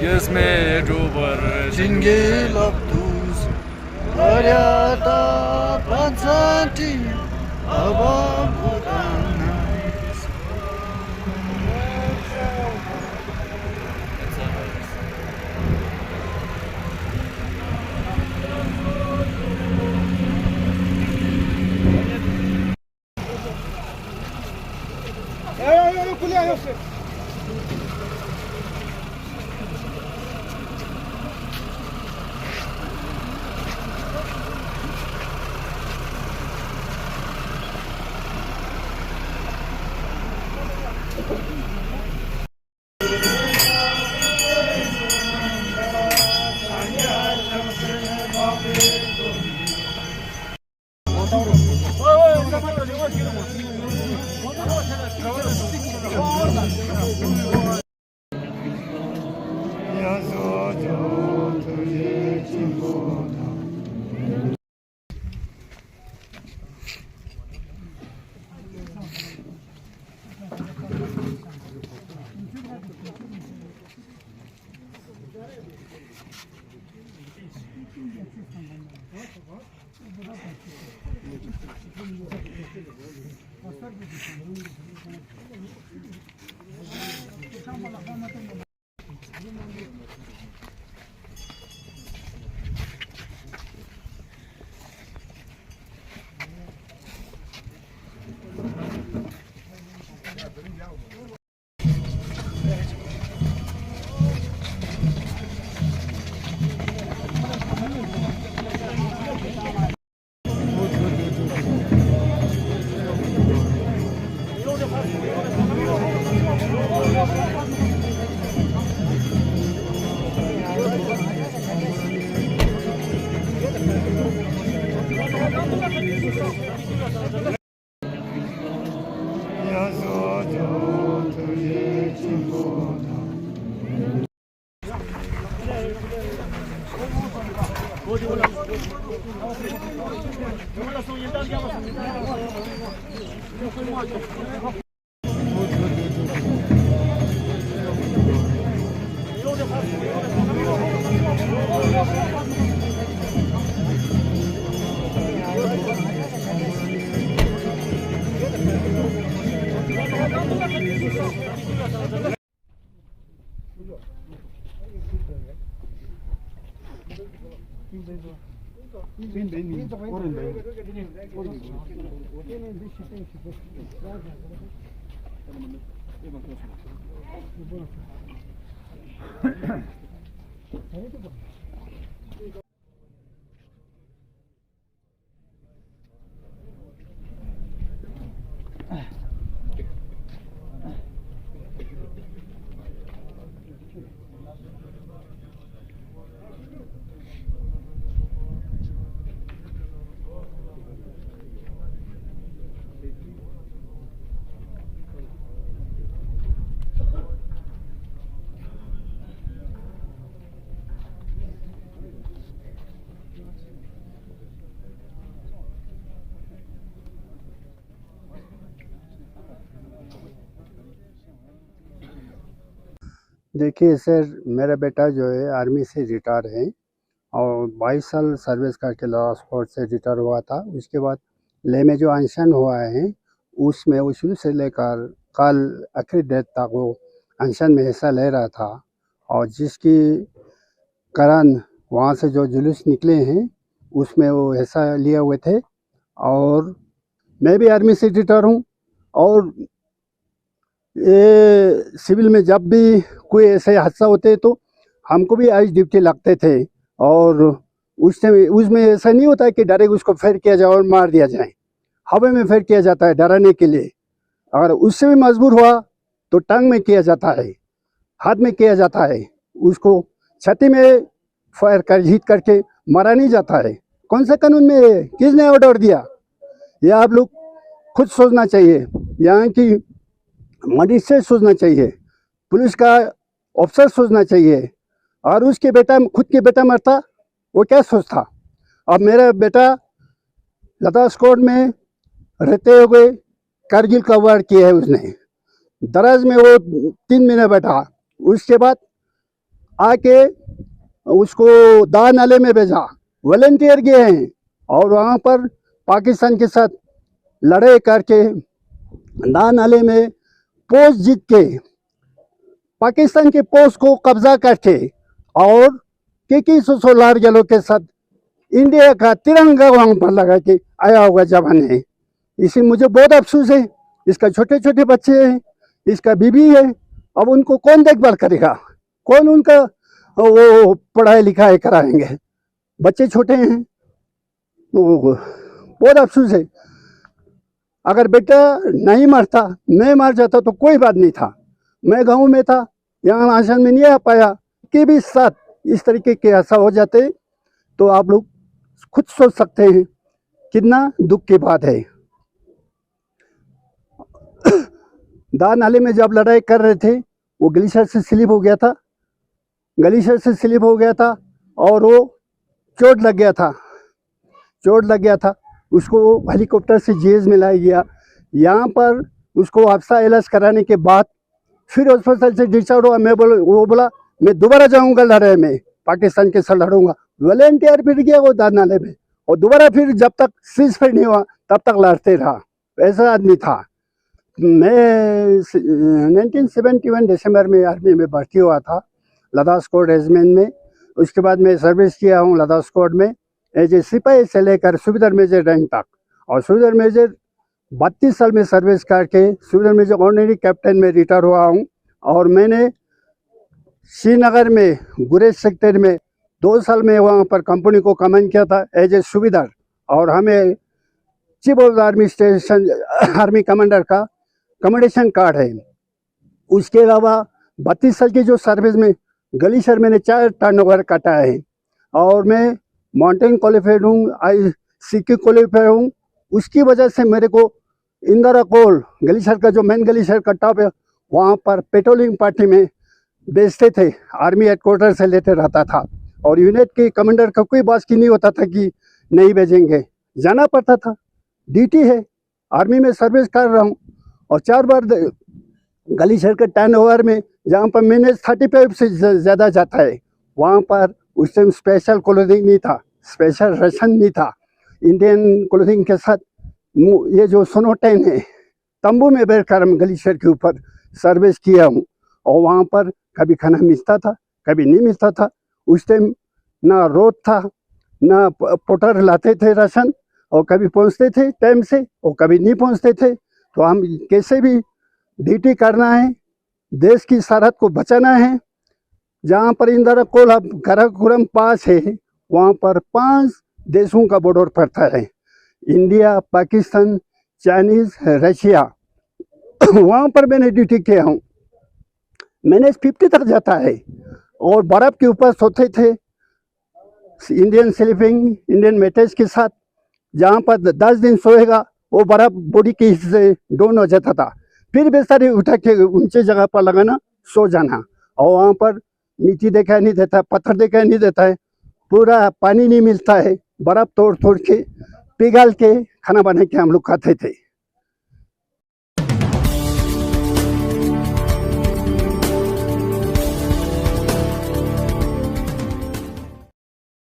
Gezmeye Jingil Abduz Aryata Pansanti Abamudanais. देखिए sir, मेरा बेटा जो है आर्मी से रिटायर है और 22 साल सर्विस करके लास्ट फोर्स से रिटायर हुआ था। उसके बाद ले में जो अनशन हुआ है उसमें वो शुरू से लेकर कल आखिरी डेट तक वो अनशन में हिस्सा ले रहा था और जिसकी कारण वहाँ से जो जुलूस निकले हैं उसमें वो हिस्सा लिए हुए थे। और मैं भी आर्मी से रिटायर हूँ और ये सिविल में जब भी कोई ऐसे हादसा होते तो हमको भी आज ड्यूटी लगते थे और उसमें ऐसा नहीं होता है कि डायरेक्ट उसको फेर किया जाए और मार दिया जाए, हवा में फेर किया जाता है डराने के लिए। अगर उससे भी मजबूर हुआ तो टांग में किया जाता है। हाथ में किया जाता है, उसको छाती में फायर कर हिट करके मारा नहीं जाता है। कौन सा कानून में है? किसने ऑर्डर दिया? ये आप लोग खुद सोचना चाहिए, यहाँ की मजिस्ट्रेट सोचना चाहिए, पुलिस का ऑफिसर सोचना चाहिए। और उसके बेटा, खुद के बेटा मरता, वो क्या सोचता? अब मेरा बेटा लद्दाख स्क्वाड में रहते हुए कारगिल का वार किया है उसने। दराज में वो 3 महीने बैठा, उसके बाद आके उसको दा नाले में भेजा, वॉलंटियर गए हैं और वहाँ पर पाकिस्तान के साथ लड़ाई करके दा नाले में पोस्ट जीत के पाकिस्तान के पोस्ट को कब्जा करके और के सोलार गलों के साथ इंडिया का तिरंगा वहाँ पर लगा के आया होगा जवान है। इसी मुझे बहुत अफसोस है। इसका छोटे छोटे बच्चे हैं, इसका बीबी है, अब उनको कौन देखभाल करेगा? कौन उनका वो पढ़ाई लिखाई कराएंगे? बच्चे छोटे हैं, तो बहुत अफसोस है। अगर बेटा नहीं मरता, मैं मर जाता तो कोई बात नहीं था। मैं गांव में था, यहाँ आश्रम में नहीं आ पाया कि भी साथ इस तरीके के ऐसा हो जाते, तो आप लोग खुद सोच सकते हैं कितना दुख की बात है। दा नाले में जब लड़ाई कर रहे थे, वो ग्लेशियर से स्लिप हो गया था, ग्लेशियर से स्लिप हो गया था और वो चोट लग गया था। उसको हेलीकॉप्टर से जीएस में लाया गया। यहाँ पर उसको हादसा इलाज कराने के बाद फिर हॉस्पिटल से डिस्चार्ज हुआ। वो बोला मैं दोबारा जाऊंगा लड़ाई में, पाकिस्तान के साथ लड़ूंगा। वॉलंटियर फिर गया वो दा नाले में और दोबारा फिर जब तक सीज फायर नहीं हुआ तब तक लड़ते रहा। ऐसा आदमी था। मैं 1971 दिसंबर में आर्मी में भर्ती हुआ था, लद्दाख स्क्वाड रेजिमेंट में। उसके बाद मैं सर्विस किया हूँ लद्दाख स्क्वाड में एज ए सिपाही से लेकर सूबेदार मेजर रैंक तक। और सूबेदार मेजर 32 साल में सर्विस करके सूबेदार मेजर ऑनरी कैप्टन में रिटायर हुआ हूँ। और मैंने श्रीनगर में गुरेज सेक्टर में 2 साल में वहाँ पर कंपनी को कमांड किया था एज ए सूबेदार। और हमें chief of army station army commander का कमेंडेशन कार्ड है। उसके अलावा 32 साल की जो सर्विस में ग्लेशियर मैंने 4 टर्नओवर काटा है। और मैं माउंटेन क्वालिफाइड हूँ, ICQ क्वालिफाइड हूँ। उसकी वजह से मेरे को इंदिरा कोल ग्लेशियर का जो मेन ग्लेशियर का टॉप है, वहाँ पर पेट्रोलिंग पार्टी में बेचते थे, आर्मी हेडक्वार्टर से लेते रहता था। और यूनिट के कमांडर का कोई बात की नहीं होता था कि नहीं भेजेंगे, जाना पड़ता था। ड्यूटी है, आर्मी में सर्विस कर रहा हूँ। और 4 बार ग्लेशियर के टर्नओवर में जहाँ पर मैनेज 35 से ज़्यादा जाता है, वहाँ पर उस टाइम स्पेशल क्लोथिंग नहीं था, स्पेशल राशन नहीं था। इंडियन क्लोथिंग के साथ ये जो सोनोटेन है, तंबू में बैठकर हम ग्लेशियर के ऊपर सर्विस किया हूँ। और वहाँ पर कभी खाना मिलता था, कभी नहीं मिलता था। उस टाइम ना रोड था, ना पोटर लाते थे राशन, और कभी पहुँचते थे टाइम से और कभी नहीं पहुँचते थे। तो हम कैसे भी ड्यूटी करना है, देश की सरहद को बचाना है। जहाँ पर इंदिरा कोल काराकोरम पास है, वहाँ पर 5 देशों का बॉर्डर पड़ता है, इंडिया, पाकिस्तान, चाइनीज़, रशिया। वहाँ पर मैंने ड्यूटी किया हूँ। मैंने 50 तक जाता है और बर्फ़ के ऊपर सोते थे, इंडियन स्लीपिंग, इंडियन मैट्रेस के साथ। जहाँ पर 10 दिन सोएगा वो बर्फ़ बॉडी के हिस्से से डाउन हो जाता था, फिर बेचारे उठा के ऊंचे जगह पर लगाना, सो जाना। और वहाँ पर मिट्टी दिखाई नहीं देता, पत्थर दिखाई नहीं देता है, पूरा पानी नहीं मिलता है, बर्फ़ तोड़ तोड़ के पिघल के खाना बना के हम लोग खाते थे।